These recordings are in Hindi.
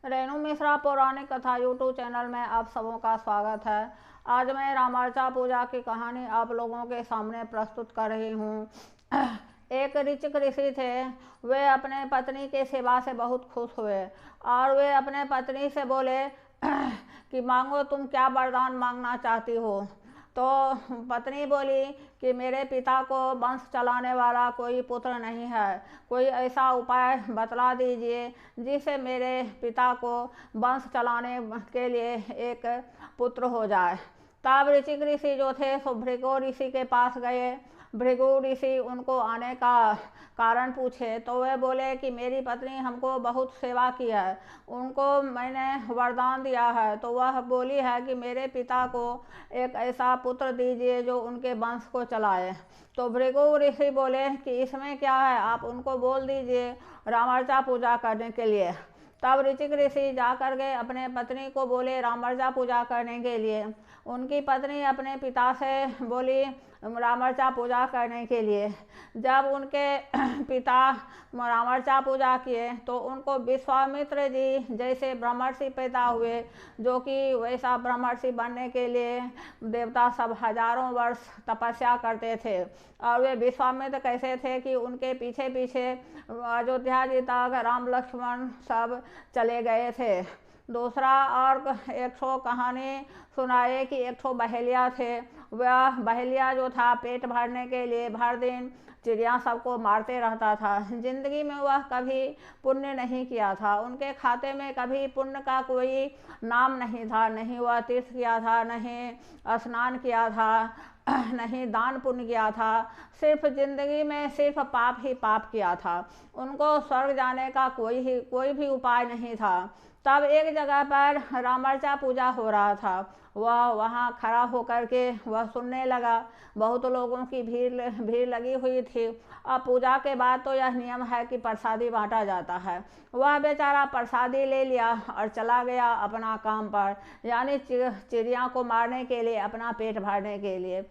रेणु मिश्रा पौराणिक कथा यूट्यूब चैनल में आप सबों का स्वागत है। आज मैं रामार्चा पूजा की कहानी आप लोगों के सामने प्रस्तुत कर रही हूँ। एक ऋचिक ऋषि थे। वे अपने पत्नी की सेवा से बहुत खुश हुए और वे अपने पत्नी से बोले कि मांगो, तुम क्या वरदान मांगना चाहती हो। तो पत्नी बोली कि मेरे पिता को वंश चलाने वाला कोई पुत्र नहीं है, कोई ऐसा उपाय बतला दीजिए जिससे मेरे पिता को वंश चलाने के लिए एक पुत्र हो जाए। तब ऋचिक ऋषि जो थे सो भृगु ऋषि के पास गए। भृगु ऋषि उनको आने का कारण पूछे तो वे बोले कि मेरी पत्नी हमको बहुत सेवा की है, उनको मैंने वरदान दिया है, तो वह बोली है कि मेरे पिता को एक ऐसा पुत्र दीजिए जो उनके वंश को चलाए। तो भृगु ऋषि बोले कि इसमें क्या है, आप उनको बोल दीजिए रामार्चा पूजा करने के लिए। तब ऋचिक ऋषि जा कर के अपने पत्नी को बोले रामार्चा पूजा करने के लिए। उनकी पत्नी अपने पिता से बोली रामार्चा पूजा करने के लिए। जब उनके पिता रामार्चा पूजा किए तो उनको विश्वामित्र जी जैसे ब्रह्मर्षि पैदा हुए, जो कि वैसा ब्रह्मर्षि बनने के लिए देवता सब हजारों वर्ष तपस्या करते थे। और वे विश्वामित्र कैसे थे कि उनके पीछे पीछे अयोध्या जी तक राम लक्ष्मण सब चले गए थे। दूसरा और एक ठो कहानी सुनाए कि एक ठो बहेलिया थे। वह बहेलिया जो था पेट भरने के लिए भर दिन चिड़िया सबको मारते रहता था। जिंदगी में वह कभी पुण्य नहीं किया था, उनके खाते में कभी पुण्य का कोई नाम नहीं था। नहीं वह तीर्थ किया था, नहीं स्नान किया था, नहीं दान पुण्य किया था, सिर्फ जिंदगी में सिर्फ पाप ही पाप किया था। उनको स्वर्ग जाने का कोई भी उपाय नहीं था। तब एक जगह पर रामार्चा पूजा हो रहा था। वह वहाँ खड़ा होकर के वह सुनने लगा। बहुत लोगों की भीड़ लगी हुई थी। अब पूजा के बाद तो यह नियम है कि प्रसादी बांटा जाता है। वह बेचारा प्रसादी ले लिया और चला गया अपना काम पर, यानी चिड़िया को मारने के लिए, अपना पेट भरने के लिए।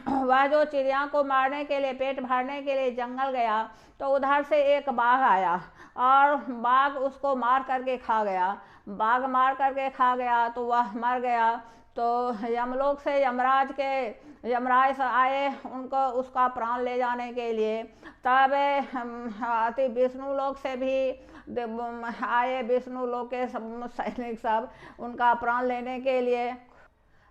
वह जो चिड़िया को मारने के लिए, पेट भरने के लिए जंगल गया तो उधर से एक बाघ आया और बाघ उसको मार करके खा गया। बाघ मार करके खा गया तो वह मर गया। तो यमलोक से यमराज आए उनको उसका प्राण ले जाने के लिए। तब अति विष्णु लोक से भी आए, विष्णु लोक के सैनिक सब उनका प्राण लेने के लिए।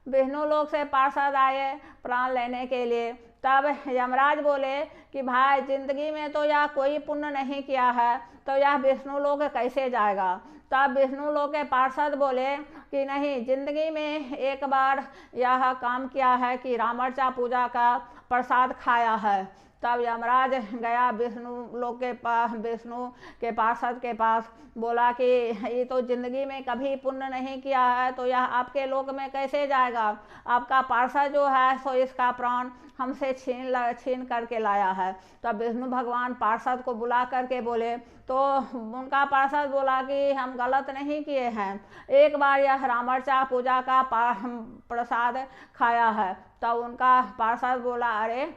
विष्णु लोक से पार्षद आए प्राण लेने के लिए। तब यमराज बोले कि भाई, जिंदगी में तो यह कोई पुण्य नहीं किया है, तो यह विष्णु लोक कैसे जाएगा। तब विष्णु लोक के पार्षद बोले कि नहीं, जिंदगी में एक बार यह काम किया है कि रामार्चा पूजा का प्रसाद खाया है। तब यमराज गया विष्णु लोक के पास, विष्णु के पार्षद के पास, बोला कि ये तो जिंदगी में कभी पुण्य नहीं किया है, तो यह आपके लोक में कैसे जाएगा। आपका पार्षद जो है सो इसका प्राण हमसे छीन करके लाया है। तब विष्णु भगवान पार्षद को बुला करके बोले, तो उनका पार्षद बोला कि हम गलत नहीं किए हैं, एक बार यह रामार्चा पूजा का प्रसाद खाया है। तब उनका पार्षद बोला, अरे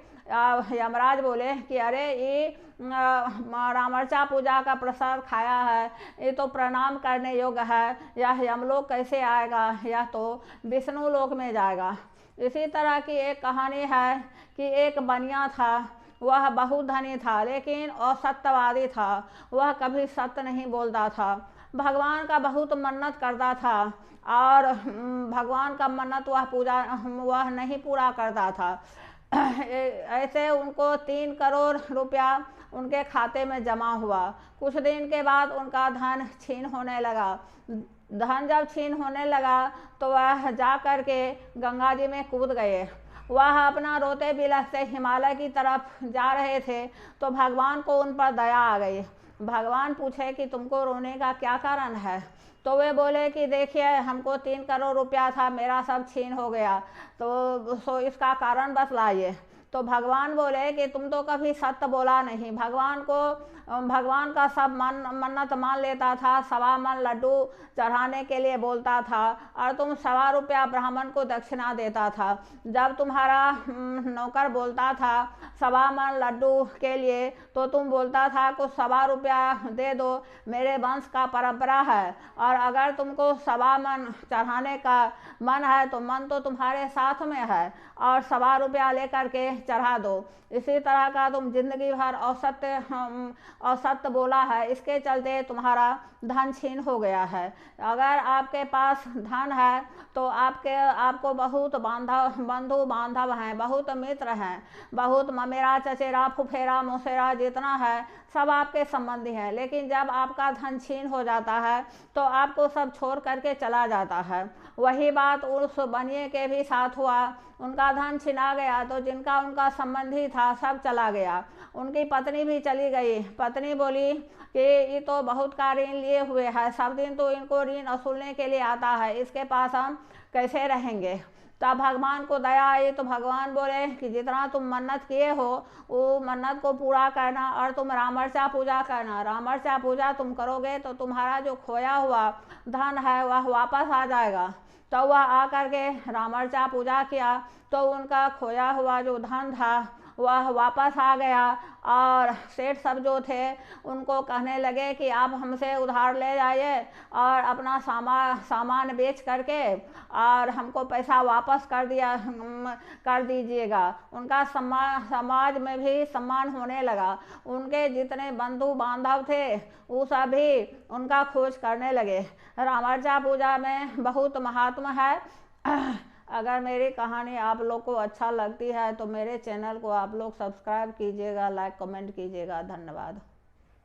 यमराज बोले कि अरे ये रामार्चा पूजा का प्रसाद खाया है, ये तो प्रणाम करने योग्य है, यह यमलोक कैसे आएगा, यह तो विष्णु लोक में जाएगा। इसी तरह की एक कहानी है कि एक बनिया था। वह बहुत धनी था लेकिन असत्यवादी था। वह कभी सत्य नहीं बोलता था। भगवान का बहुत मन्नत करता था और भगवान का मन्नत वह नहीं पूरा करता था। ऐसे उनको 3 करोड़ रुपया उनके खाते में जमा हुआ। कुछ दिन के बाद उनका धन छीन होने लगा। धन जब छीन होने लगा तो वह जा कर के गंगा जी में कूद गए। वह अपना रोते बिलखते हिमालय की तरफ जा रहे थे तो भगवान को उन पर दया आ गई। भगवान पूछे कि तुमको रोने का क्या कारण है। तो वे बोले कि देखिए, हमको 3 करोड़ रुपया था, मेरा सब छीन हो गया, तो इसका कारण बतलाइए। तो भगवान बोले कि तुम तो कभी सत्य बोला नहीं। भगवान का सब मन्नत मान लेता था, 1.25 मन लड्डू चढ़ाने के लिए बोलता था और तुम 1.25 रुपया ब्राह्मण को दक्षिणा देता था। जब तुम्हारा नौकर बोलता था 1.25 मन लड्डू के लिए, तो तुम बोलता था कुछ 1.25 रुपया दे दो, मेरे वंश का परंपरा है, और अगर तुमको 1.25 मन चढ़ाने का मन है तो मन तो तुम्हारे साथ में है, और 1.25 रुपया लेकर के चढ़ा दो। इसी तरह का तुम जिंदगी भर असत्य बोला है, इसके चलते तुम्हारा धन छीन हो गया है। अगर आपके पास धन है तो आपको बहुत बंधु बांधव हैं, बहुत मित्र हैं, बहुत ममेरा चचेरा फुफेरा मोसेरा जितना है सब आपके संबंधी हैं। लेकिन जब आपका धन छीन हो जाता है तो आपको सब छोड़ करके चला जाता है। वही बात उस बनिए के भी साथ हुआ। उनका धन छिना गया तो जिनका उनका संबंधी था सब चला गया। उनकी पत्नी भी चली गई। पत्नी बोली कि ये तो बहुत का ऋण लिए हुए है, सब दिन तो इनको ऋण वसूलने के लिए आता है, इसके पास हम कैसे रहेंगे। तब भगवान को दया आई तो भगवान बोले कि जितना तुम मन्नत किए हो वो मन्नत को पूरा करना और तुम रामर्चा पूजा करना। रामर्चा पूजा तुम करोगे तो तुम्हारा जो खोया हुआ धन है वह वापस आ जाएगा। तो वह आकर के रामर्चा पूजा किया तो उनका खोया हुआ जो धन था वह वापस आ गया। और सेठ सब जो थे उनको कहने लगे कि आप हमसे उधार ले जाइए और अपना सामान बेच करके और हमको पैसा वापस कर दीजिएगा। उनका समाज में भी सम्मान होने लगा। उनके जितने बंधु बांधव थे वो सभी उनका खोज करने लगे। रामर्चा पूजा में बहुत महात्मा है। अगर मेरी कहानी आप लोग को अच्छा लगती है तो मेरे चैनल को आप लोग सब्सक्राइब कीजिएगा, लाइक कमेंट कीजिएगा। धन्यवाद।